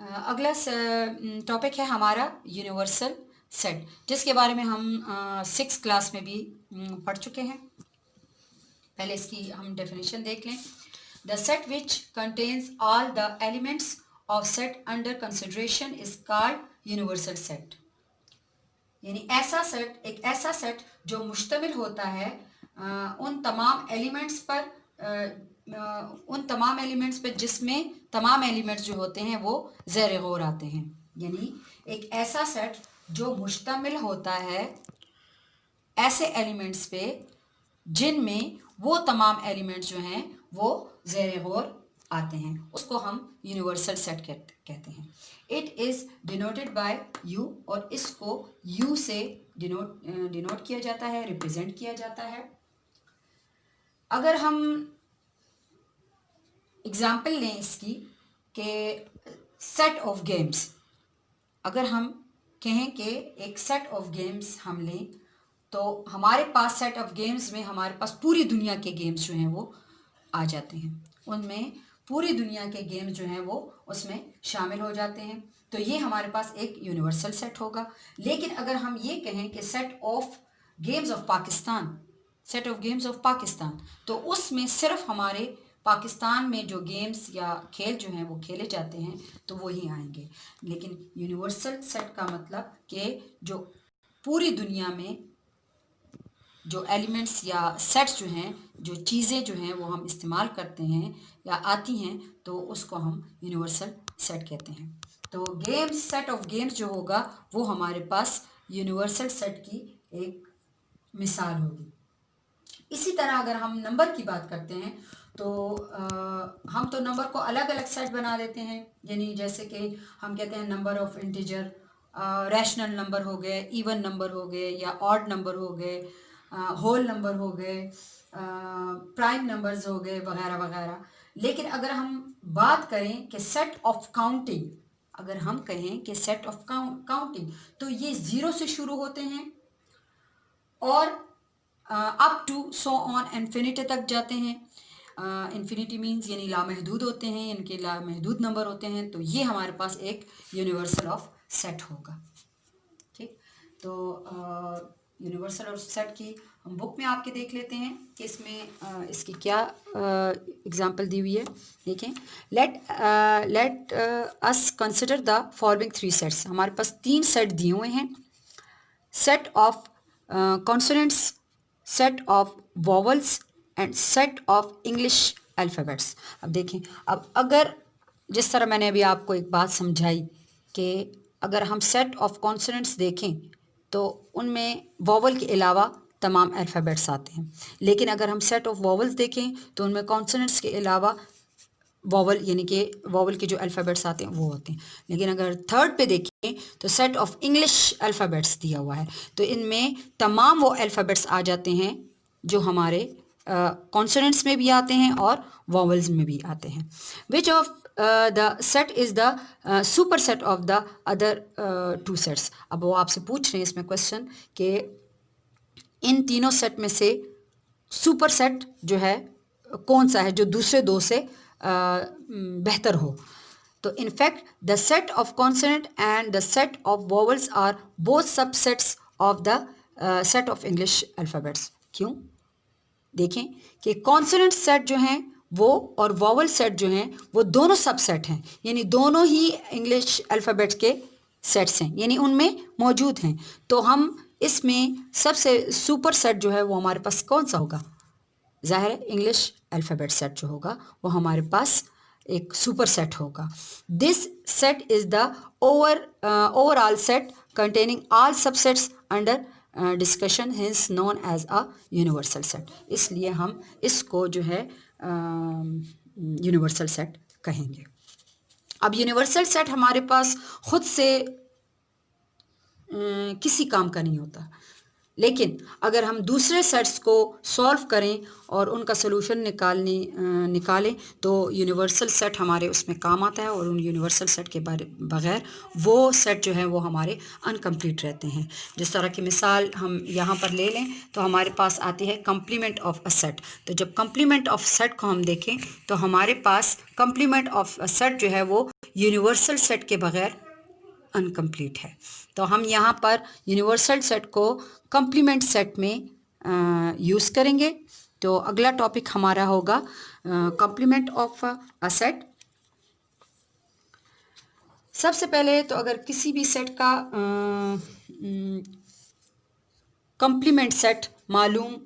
अगला टॉपिक है हमारा यूनिवर्सल सेट, जिसके बारे में हम 6 क्लास में भी पढ़ चुके हैं। पहले इसकी हम डेफिनेशन देख लें। The set which contains all the elements of set under consideration is called universal set. यानी ऐसा सेट, एक ऐसा सेट जो मुश्तमिल होता है उन तमाम एलिमेंट्स पर जिसमें तमाम एलिमेंट्स जो होते हैं वो ज़ेर गौर आते हैं। यानी एक ऐसा सेट जो मुश्तमिल होता है ऐसे एलिमेंट्स पे जिनमें वो तमाम एलिमेंट्स जो हैं वो ज़ेर गौर आते हैं, उसको हम यूनिवर्सल सेट कहते हैं। It is denoted by you, और इसको यू से डिनोट किया जाता है, रिप्रेजेंट किया जाता है। अगर हम एग्जाम्पल लें इसकी कि सेट ऑफ गेम्स, अगर हम कहें कि एक सेट ऑफ गेम्स हम लें तो हमारे पास सेट ऑफ गेम्स में हमारे पास पूरी दुनिया के गेम्स जो हैं वो आ जाते हैं। उनमें पूरी दुनिया के गेम्स जो हैं वो उसमें शामिल हो जाते हैं, तो ये हमारे पास एक यूनिवर्सल सेट होगा। लेकिन अगर हम ये कहें कि set of games of Pakistan, set of games of Pakistan, तो उसमें सिर्फ हमारे पाकिस्तान में जो गेम्स या खेल जो हैं वो खेले जाते हैं तो वो ही आएंगे। लेकिन यूनिवर्सल सेट का मतलब कि जो पूरी दुनिया में जो एलिमेंट्स या सेट्स जो हैं, जो चीज़ें जो हैं वो हम इस्तेमाल करते हैं या आती हैं, तो उसको हम यूनिवर्सल सेट कहते हैं। तो गेम्स, सेट ऑफ गेम्स जो होगा वो हमारे पास यूनिवर्सल सेट की एक मिसाल होगी। इसी तरह अगर हम नंबर की बात करते हैं तो हम तो नंबर को अलग अलग सेट बना देते हैं। यानी जैसे कि हम कहते हैं number of integer, rational number हो गए, इवन नंबर हो गए, या ऑड नंबर हो गए, होल नंबर हो गए, प्राइम नंबर्स हो गए, वगैरह वगैरह। लेकिन अगर हम बात करें कि सेट ऑफ काउंटिंग, अगर हम कहें कि सेट ऑफ काउंटिंग, तो ये ज़ीरो से शुरू होते हैं और up to so on infinity तक जाते हैं। इन्फिनिटी मीन्स यानी लामहदूद होते हैं, इनके लामहदूद नंबर होते हैं। तो ये हमारे पास एक यूनिवर्सल ऑफ सेट होगा। ठीक, तो यूनिवर्सल ऑफ सेट की हम बुक में आपके देख लेते हैं कि इसमें इसकी क्या एग्जांपल दी हुई है। देखें, let us consider the following 3 sets. हमारे पास 3 सेट दिए हुए हैं। Set of consonants, set of vowels and set of English alphabets. अब देखें, अब अगर जिस तरह मैंने अभी आपको एक बात समझाई कि अगर हम सेट ऑफ कॉन्सोनेंट्स देखें तो उनमें वॉवल के अलावा तमाम अल्फ़ाबेट्स आते हैं। लेकिन अगर हम सेट ऑफ वॉवल्स देखें तो उनमें कॉन्सोनेंट्स के अलावा वॉवल यानी कि वॉवल के जो अल्फ़ाबेट्स आते हैं वो होते हैं। लेकिन अगर थर्ड पे देखें तो सेट ऑफ इंग्लिश अल्फ़ाबेट्स दिया हुआ है, तो इनमें तमाम वो अल्फ़ाबेट्स आ जाते हैं जो हमारे कॉन्सोनेंट्स में भी आते हैं और वॉवल्स में भी आते हैं। Which of the set is the super set of the other 2 sets. अब वो आपसे पूछ रहे हैं इसमें क्वेश्चन कि इन तीनों सेट में से सुपर सेट जो है कौन सा है जो दूसरे 2 से बेहतर हो। तो in fact the set of consonant and the set of vowels are both subsets of the set of English alphabets. क्यों? देखें कि कॉन्सोनेंट सेट जो हैं वो और वॉवल सेट जो हैं वो दोनों सबसेट हैं, यानी दोनों ही इंग्लिश अल्फ़ाबेट्स के सेट्स हैं, यानी उनमें मौजूद हैं। तो हम इसमें सबसे सुपर सेट जो है वो हमारे पास कौन सा होगा? ज़ाहिर है इंग्लिश अल्फ़ाबेट सेट जो होगा वो हमारे पास एक सुपर सेट होगा। This set is the overall set containing all subsets under discussion, hence known as a universal set. इसलिए हम इसको जो है यूनिवर्सल सेट कहेंगे। अब यूनिवर्सल सेट हमारे पास खुद से किसी काम का नहीं होता। लेकिन अगर हम दूसरे सेट्स को सॉल्व करें और उनका सोल्यूशन निकालें तो यूनिवर्सल सेट हमारे उसमें काम आता है, और उन यूनिवर्सल सेट के बगैर वो सेट जो है वो हमारे अनकम्प्लीट रहते हैं। जिस तरह की मिसाल हम यहाँ पर ले लें तो हमारे पास आती है कंप्लीमेंट ऑफ अ सेट। तो जब कंप्लीमेंट ऑफ सेट को हम देखें तो हमारे पास कंप्लीमेंट ऑफ अ सेट जो है वो यूनिवर्सल सेट के बगैर अनकम्प्लीट है। तो हम यहाँ पर यूनिवर्सल सेट को कंप्लीमेंट सेट में यूज़ करेंगे। तो अगला टॉपिक हमारा होगा कंप्लीमेंट ऑफ अ सेट। सबसे पहले तो अगर किसी भी सेट का कंप्लीमेंट सेट मालूम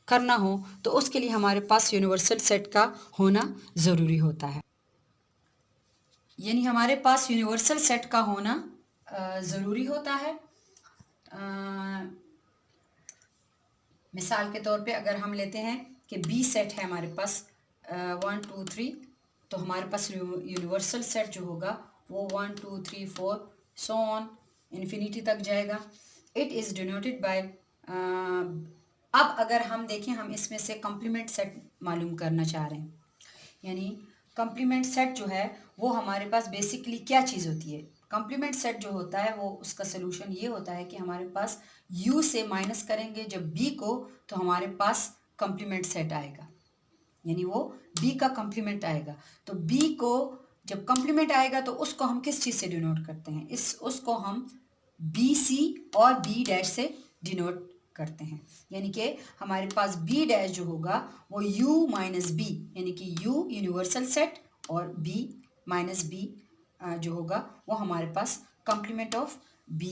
करना हो तो उसके लिए हमारे पास यूनिवर्सल सेट का होना ज़रूरी होता है, यानी हमारे पास यूनिवर्सल सेट का होना ज़रूरी होता है। मिसाल के तौर पे अगर हम लेते हैं कि बी सेट है हमारे पास 1 2 3, तो हमारे पास यूनिवर्सल सेट जो होगा वो 1 2 3 4 सो ऑन इन्फिनिटी तक जाएगा। इट इज़ डिनोटेड बाय अब अगर हम देखें, हम इसमें से कंप्लीमेंट सेट मालूम करना चाह रहे हैं, यानी कंप्लीमेंट सेट जो है वो हमारे पास बेसिकली क्या चीज़ होती है। कंप्लीमेंट सेट जो होता है वो उसका सोल्यूशन ये होता है कि हमारे पास u से माइनस करेंगे जब b को, तो हमारे पास कंप्लीमेंट सेट आएगा, यानी वो b का कंप्लीमेंट आएगा। तो b को जब कंप्लीमेंट आएगा तो उसको हम किस चीज़ से डिनोट करते हैं, उसको हम BC और B डैश से डिनोट करते हैं। यानी कि हमारे पास B डैश जो होगा वो U माइनस B, यानी कि U यूनिवर्सल सेट और B माइनस B जो होगा वो हमारे पास कंप्लीमेंट ऑफ B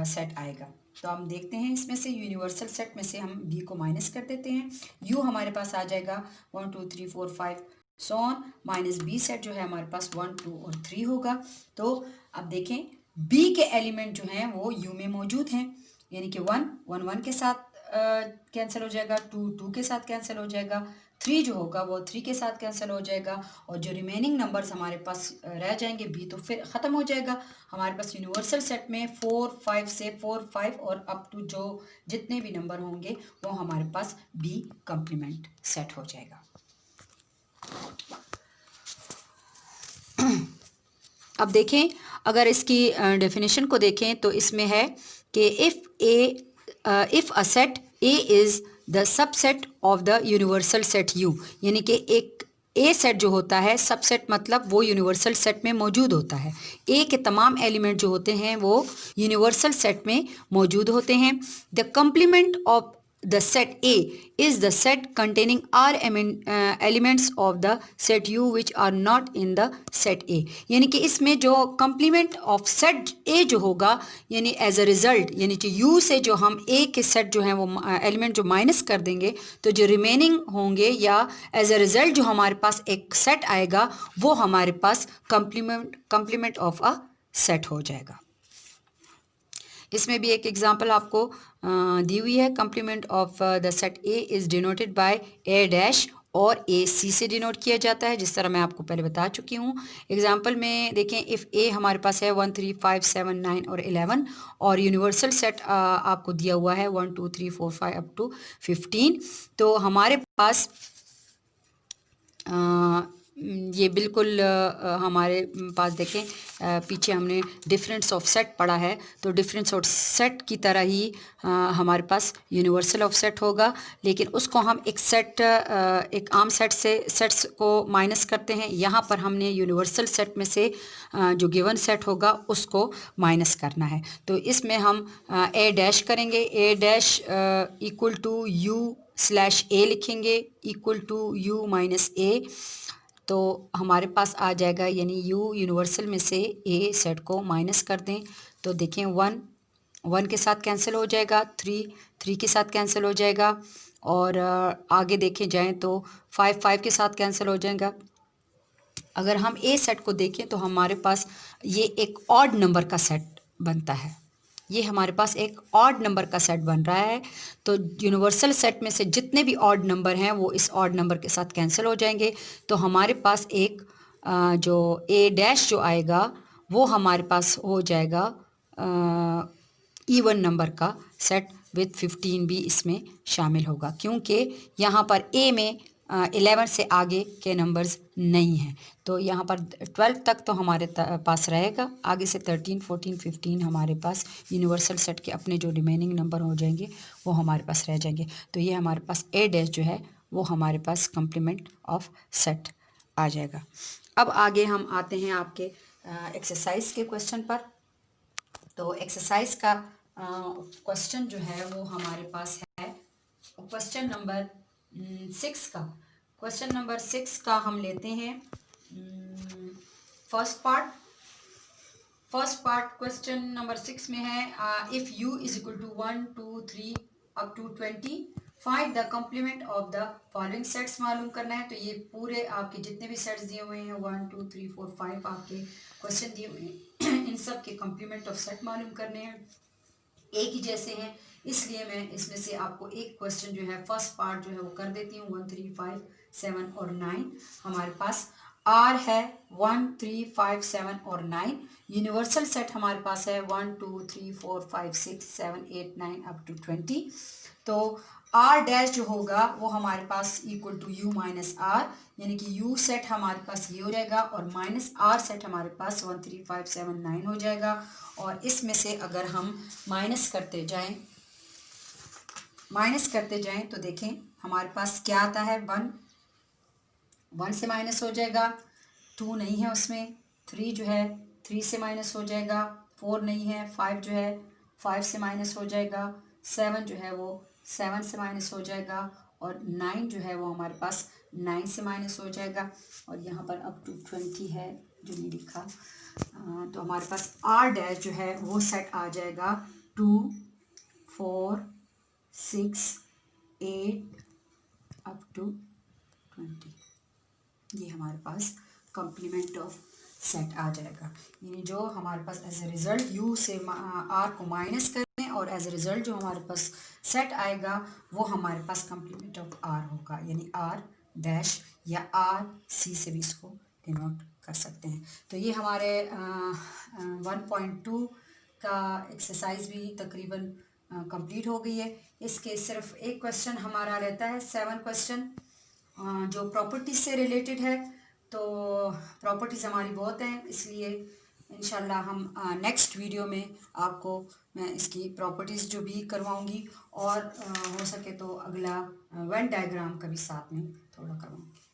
सेट आएगा। तो हम देखते हैं इसमें से यूनिवर्सल सेट में से हम B को माइनस कर देते हैं। U हमारे पास आ जाएगा 1 2 3 4 5 so on, minus B set जो है हमारे पास 1 2 और 3 होगा। तो अब देखें B के एलिमेंट जो हैं वो U में मौजूद हैं, यानी कि 1 1 1 के साथ कैंसिल हो जाएगा, 2 2 के साथ कैंसिल हो जाएगा, 3 जो होगा वो 3 के साथ कैंसिल हो जाएगा, और जो रिमेनिंग नंबर्स हमारे पास रह जाएंगे B तो फिर ख़त्म हो जाएगा। हमारे पास यूनिवर्सल सेट में 4 5 से 4 5 और अप टू जो जितने भी नंबर होंगे वो हमारे पास B कंप्लीमेंट सेट हो जाएगा। अब देखें, अगर इसकी डेफिनेशन को देखें तो इसमें है कि if a set A is the subset of the universal set U, यानी कि एक A सेट जो होता है, सबसेट मतलब वो यूनिवर्सल सेट में मौजूद होता है। A के तमाम एलिमेंट जो होते हैं वो यूनिवर्सल सेट में मौजूद होते हैं। The complement of the set A is the set containing all elements of the set U which are not in the set A, यानी कि इसमें जो complement of set A जो होगा, यानी as a result, यानी कि U से जो हम A के set जो हैं वो element जो माइनस कर देंगे तो जो remaining होंगे या as a result जो हमारे पास एक set आएगा वो हमारे पास complement of a set हो जाएगा। इसमें भी एक एग्जांपल आपको दी हुई है। Complement of the set A is denoted by A dash और ए सी से डिनोट किया जाता है, जिस तरह मैं आपको पहले बता चुकी हूँ। एग्जांपल में देखें, इफ़ ए हमारे पास है 1 3 5 7 9 और 11, और यूनिवर्सल सेट आपको दिया हुआ है 1 2 3 4 5 अप टू 15। तो हमारे पास ये बिल्कुल हमारे पास देखें, पीछे हमने डिफरेंस ऑफ सेट पढ़ा है, तो डिफरेंस ऑफ सेट की तरह ही हमारे पास यूनिवर्सल ऑफ सेट होगा, लेकिन उसको हम एक आम सेट से सेट्स को माइनस करते हैं। यहाँ पर हमने यूनिवर्सल सेट में से जो गिवन सेट होगा उसको माइनस करना है। तो इसमें हम ए डैश करेंगे, A dash equal to U slash A लिखेंगे, equal to U minus A, तो हमारे पास आ जाएगा, यानी U यूनिवर्सल में से A सेट को माइनस कर दें तो देखें 1 1 के साथ कैंसिल हो जाएगा, 3 3 के साथ कैंसिल हो जाएगा, और आगे देखें जाएं तो 5 5 के साथ कैंसिल हो जाएगा। अगर हम A सेट को देखें तो हमारे पास ये एक ऑड नंबर का सेट बनता है, ये हमारे पास एक ऑड नंबर का सेट बन रहा है। तो यूनिवर्सल सेट में से जितने भी ऑड नंबर हैं वो इस ऑड नंबर के साथ कैंसिल हो जाएंगे, तो हमारे पास एक जो ए डैश जो आएगा वो हमारे पास हो जाएगा इवन नंबर का सेट विद 15 भी इसमें शामिल होगा, क्योंकि यहाँ पर ए में 11 से आगे के नंबर्स नहीं हैं। तो यहाँ पर 12 तक तो हमारे पास रहेगा, आगे से 13, 14, 15 हमारे पास यूनिवर्सल सेट के अपने जो रिमेनिंग नंबर हो जाएंगे वो हमारे पास रह जाएंगे। तो ये हमारे पास ए डैश जो है वो हमारे पास कम्प्लीमेंट ऑफ सेट आ जाएगा। अब आगे हम आते हैं आपके एक्सरसाइज के क्वेश्चन पर। तो एक्सरसाइज का क्वेश्चन जो है वो हमारे पास है क्वेश्चन नंबर 6 का। क्वेश्चन नंबर 6 का हम लेते हैं फर्स्ट पार्ट क्वेश्चन नंबर 6 में है if u is equal to 1 2 3 up to 20 find the complement of the following sets मालूम करना है। तो ये पूरे आपके जितने भी सेट्स दिए हुए हैं 1 2 3 4 5 आपके क्वेश्चन दिए हुए हैं इन सब के कॉम्प्लीमेंट ऑफ सेट मालूम करने हैं। एक ही जैसे हैं, इसलिए मैं इसमें से आपको एक क्वेश्चन जो है फर्स्ट पार्ट जो है वो कर देती हूँ। 1 3 5 7 और 9 हमारे पास आर है 1 3 5 7 और 9। यूनिवर्सल सेट हमारे पास है 1 2 3 4 5 6 7 8 9 अप टू 20। तो आर डैश जो होगा वो हमारे पास equal to U minus R, यानी कि यू सेट हमारे पास ये हो जाएगा और माइनस आर सेट हमारे पास 1 3 5 7 9 हो जाएगा। और इसमें से अगर हम माइनस करते जाएं तो देखें हमारे पास क्या आता है। 1 से माइनस हो जाएगा, 2 नहीं है उसमें, 3 जो है 3 से माइनस हो जाएगा, 4 नहीं है, 5 जो है 5 से माइनस हो जाएगा, 7 जो है वो 7 से माइनस हो जाएगा और 9 जो है वो हमारे पास 9 से माइनस हो जाएगा। और यहाँ पर अप टू 20 है जो नहीं लिखा। तो हमारे पास आर डैश जो है वो सेट आ जाएगा 2 4 6 8 अप टू 20। ये हमारे पास कॉम्प्लीमेंट ऑफ सेट आ जाएगा, यानी जो हमारे पास एज ए रिज़ल्ट यू से आर को माइनस करें और एज ए रिज़ल्ट जो हमारे पास सेट आएगा वो हमारे पास कॉम्प्लीमेंट ऑफ आर होगा, यानी आर डैश या आर सी से भी इसको डिनोट कर सकते हैं। तो ये हमारे 1.2 का एक्सरसाइज भी तकरीबन कंप्लीट हो गई है। इसके सिर्फ एक क्वेश्चन हमारा रहता है 7 क्वेश्चन जो प्रॉपर्टीज़ से रिलेटेड है। तो प्रॉपर्टीज़ हमारी बहुत हैं, इसलिए इंशाल्लाह हम नेक्स्ट वीडियो में आपको मैं इसकी प्रॉपर्टीज़ जो भी करवाऊंगी और हो सके तो अगला वेन डायग्राम का भी साथ में थोड़ा करवाऊंगी।